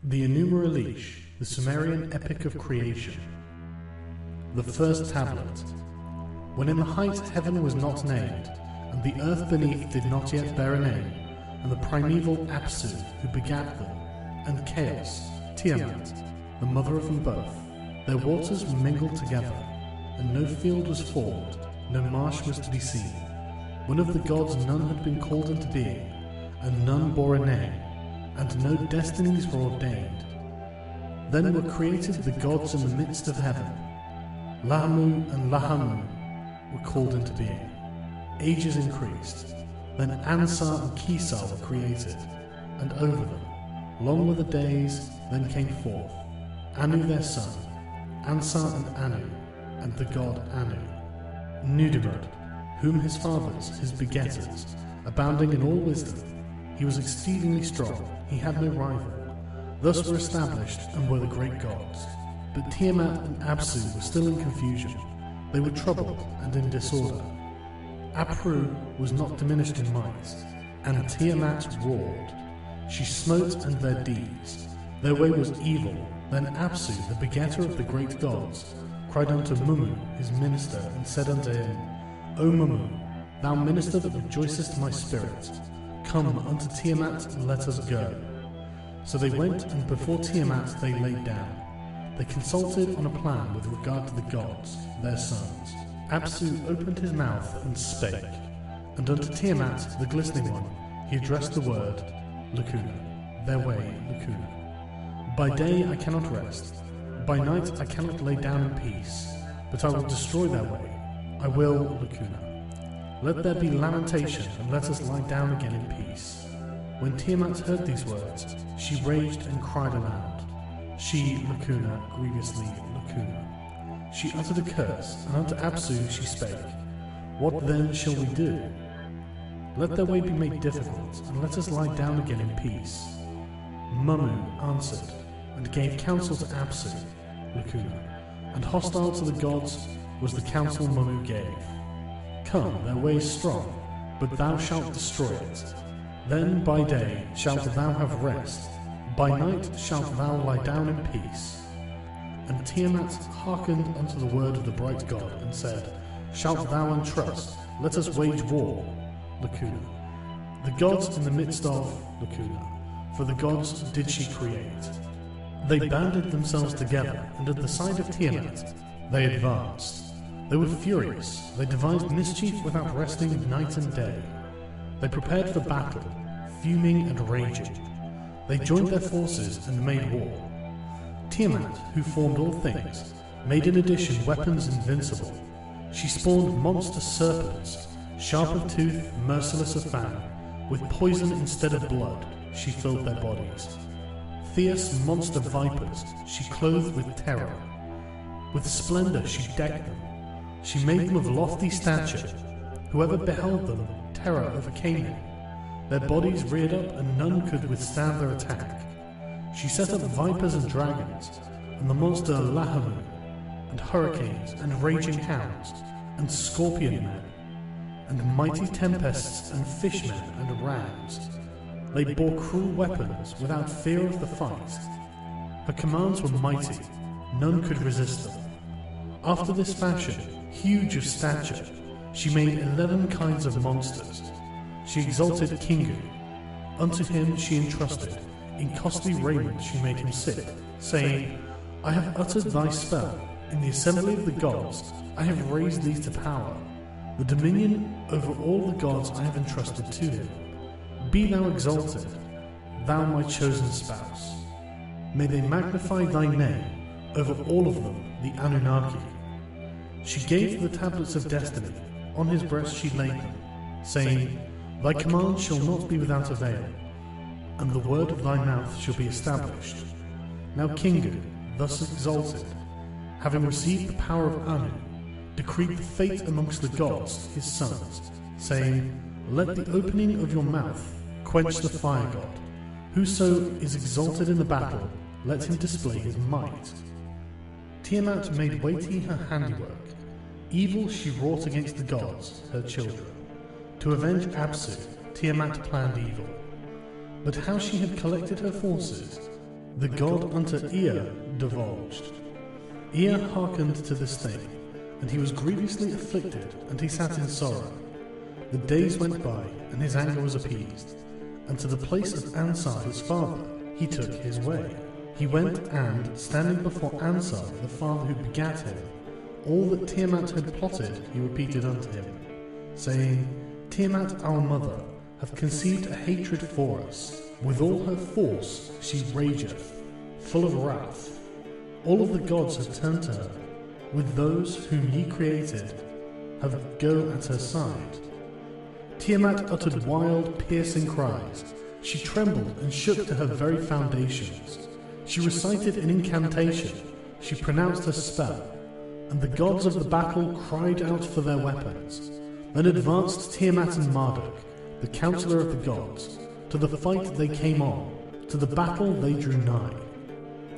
The l8r, the Sumerian epic of creation. The first tablet. When in the height heaven was not named, and the earth beneath did not yet bear a name, and the primeval Apsu, who begat them, and Chaos, Tiamat, the mother of them both, their waters were mingled together, and no field was formed, no marsh was to be seen. When of the gods none had been called into being, and none bore a name, and no destinies were ordained. Then were created the gods in the midst of heaven. Lahamu and Lahamu were called into being. Ages increased. Then Ansar and Kisar were created, and over them, long were the days, then came forth Anu their son, Ansar and Anu, and the god Anu. Nudimud, whom his fathers, his begetters, abounding in all wisdom, he was exceedingly strong, he had no rival. Thus were established and were the great gods. But Tiamat and Apsu were still in confusion. They were troubled and in disorder. Apru was not diminished in might, and Tiamat roared. She smote and their deeds. Their way was evil. Then Apsu, the begetter of the great gods, cried unto Mummu, his minister, and said unto him, O Mummu, thou minister that rejoicest my spirit, come unto Tiamat and let us go. So they went, and before Tiamat they laid down. They consulted on a plan with regard to the gods, their sons. Apsu opened his mouth and spake, and unto Tiamat, the glistening one, he addressed the word, Lacuna, their way, Lacuna. By day I cannot rest, by night I cannot lay down in peace, but I will destroy their way. I will, Lacuna. Let there be lamentation, and let us lie down again in peace. When Tiamat heard these words, she raged and cried aloud. She, Lacuna, grievously Lacuna. She uttered a curse, and unto Apsu she spake, What then shall we do? Let their way be made difficult, and let us lie down again in peace. Mummu answered, and gave counsel to Apsu, Lacuna, and hostile to the gods was the counsel Mummu gave. Come, their way is strong, but thou shalt destroy it. Then by day shalt thou have rest, by night shalt thou lie down in peace. And Tiamat hearkened unto the word of the bright god, and said, Shalt thou untrust? Let us wage war, Lacuna. The gods in the midst of Lacuna, for the gods did she create. They banded themselves together, and at the sight of Tiamat they advanced. They were furious, they devised mischief without resting night and day. They prepared for battle, fuming and raging. They joined their forces and made war. Tiamat, who formed all things, made in addition weapons invincible. She spawned monster serpents, sharp of tooth, merciless of fang. With poison instead of blood, she filled their bodies. Fierce monster vipers she clothed with terror. With splendor she decked them. She made them of lofty stature. Whoever beheld them, terror overcame him. Their bodies reared up, and none could withstand their attack. She set up vipers and dragons, and the monster Lahamu, and hurricanes, and raging hounds, and scorpion men, and mighty tempests, and fishmen, and rams. They bore cruel weapons without fear of the fight. Her commands were mighty, none could resist them. After this fashion, huge of stature, she made 11 kinds of monsters. She exalted Kingu. Unto him she entrusted. In costly raiment she made him sit, saying, I have uttered thy spell. In the assembly of the gods I have raised thee to power. The dominion over all the gods I have entrusted to him. Be thou exalted, thou my chosen spouse. May they magnify thy name over all of them, the Anunnaki. She gave the tablets of destiny, on his breast she laid them, saying, Thy command shall not be without avail, and the word of thy mouth shall be established. Now Kingu, thus exalted, having received the power of Anu, decreed the fate amongst the gods, his sons, saying, Let the opening of your mouth quench the fire god. Whoso is exalted in the battle, let him display his might. Tiamat made weighty her handiwork. Evil she wrought against the gods, her children. To avenge Apsu, Tiamat planned evil. But how she had collected her forces, The god unto Ea divulged. Ea hearkened to this thing, and he was grievously afflicted, and he sat in sorrow. The days went by, and his anger was appeased, and to the place of Ansar his father he took his way. He went and, standing before Ansar the father who begat him, all that Tiamat had plotted he repeated unto him, saying, Tiamat our mother hath conceived a hatred for us. With all her force she rageth, full of wrath. All of the gods have turned to her, with those whom ye created have go at her side. Tiamat uttered wild, piercing cries. She trembled and shook to her very foundations. She recited an incantation. She pronounced a spell, and the gods of the battle cried out for their weapons. Then advanced Tiamat and Marduk, the counsellor of the gods. To the fight they came on, to the battle they drew nigh.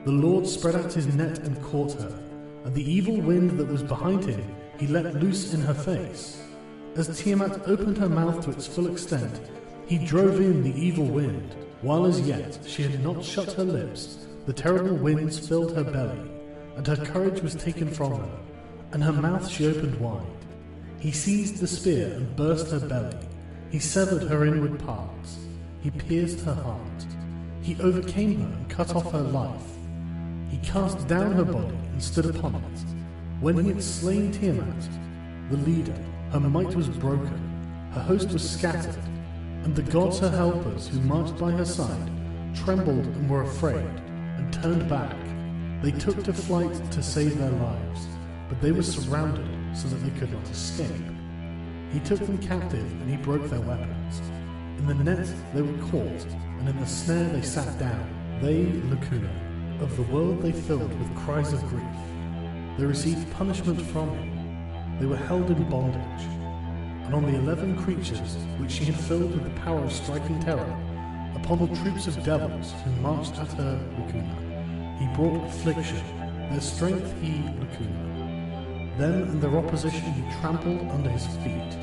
The Lord spread out his net and caught her, and the evil wind that was behind him he let loose in her face. As Tiamat opened her mouth to its full extent, he drove in the evil wind. While as yet she had not shut her lips, the terrible winds filled her belly, and her courage was taken from her, and her mouth she opened wide. He seized the spear and burst her belly. He severed her inward parts. He pierced her heart. He overcame her and cut off her life. He cast down her body and stood upon it. When he had slain Tiamat, the leader, her might was broken, her host was scattered, and the gods her helpers who marched by her side trembled and were afraid, and turned back. They took to flight to save their lives, but they were surrounded so that they could not escape. He took them captive and he broke their weapons. In the net they were caught, and in the snare they sat down. They, Lacuna, of the world they filled with cries of grief. They received punishment from him. They were held in bondage. And on the 11 creatures which she had filled with the power of striking terror, upon the troops of devils who marched at her, Lacuna, he brought affliction. Their strength he, Lacuna. Them and their opposition he trampled under his feet.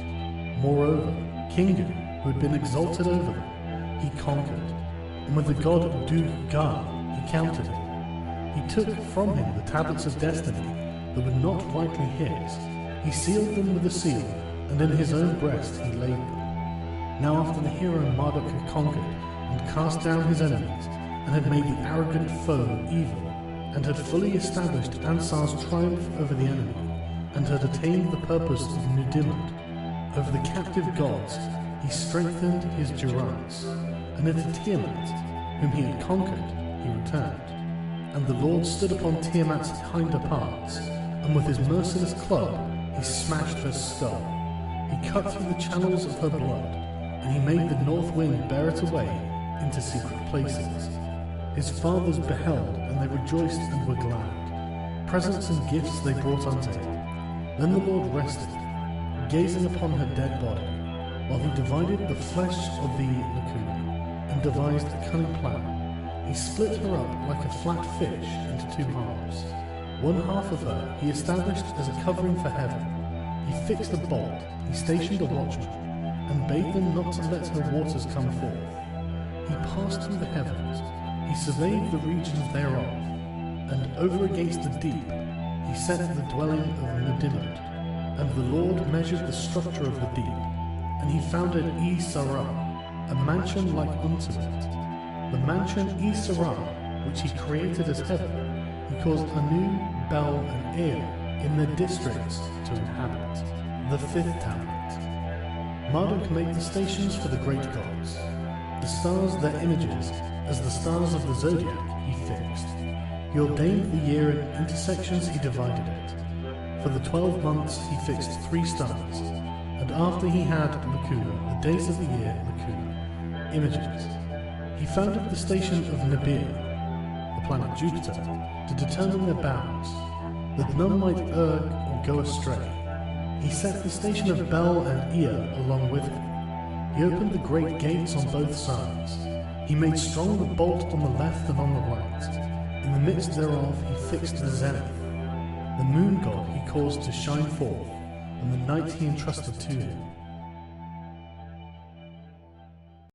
Moreover, Kingu, who had been exalted over them, he conquered, and with the god Dug-Gar he countered him. He took from him the tablets of destiny that were not rightly his. He sealed them with a seal, and in his own breast he laid them. Now after the hero Marduk had conquered, and cast down his enemies, and had made the arrogant foe evil, and had fully established Ansar's triumph over the enemy, and had attained the purpose of Nudimmud, over the captive gods, he strengthened his durance, and into Tiamat, whom he had conquered, he returned. And the Lord stood upon Tiamat's hinder parts, and with his merciless club he smashed her skull. He cut through the channels of her blood, and he made the north wind bear it away into secret places. His fathers beheld, and they rejoiced and were glad. Presents and gifts they brought unto him. Then the Lord rested, gazing upon her dead body, while he divided the flesh of the Lacuna, and devised a cunning plan. He split her up like a flat fish into 2 halves. One half of her he established as a covering for heaven. He fixed a bolt, he stationed a watchman, and bade them not to let her waters come forth. He passed through the heavens, he surveyed the regions thereof, and over against the deep he set the dwelling of Nudimmud. And the Lord measured the structure of the deep, and he founded l8r, a mansion like unto it. The mansion l8r, which he created as heaven, he caused Anu, Bel, and Ea in their districts to inhabit. The 5th tablet. Marduk made the stations for the great gods. The stars their images, as the stars of the zodiac, he fixed. He ordained the year in intersections, he divided it. For the 12 months he fixed 3 stars, and after he had Lacuna, the days of the year Lacuna, images. He founded the station of Nibiru, the planet Jupiter, to determine their bounds, that none might err or go astray. He set the station of Bel and Ea along with him. He opened the great gates on both sides. He made strong the bolt on the left and on the right. In the midst thereof he fixed the zenith. The moon god he caused to shine forth, and the night he entrusted to him.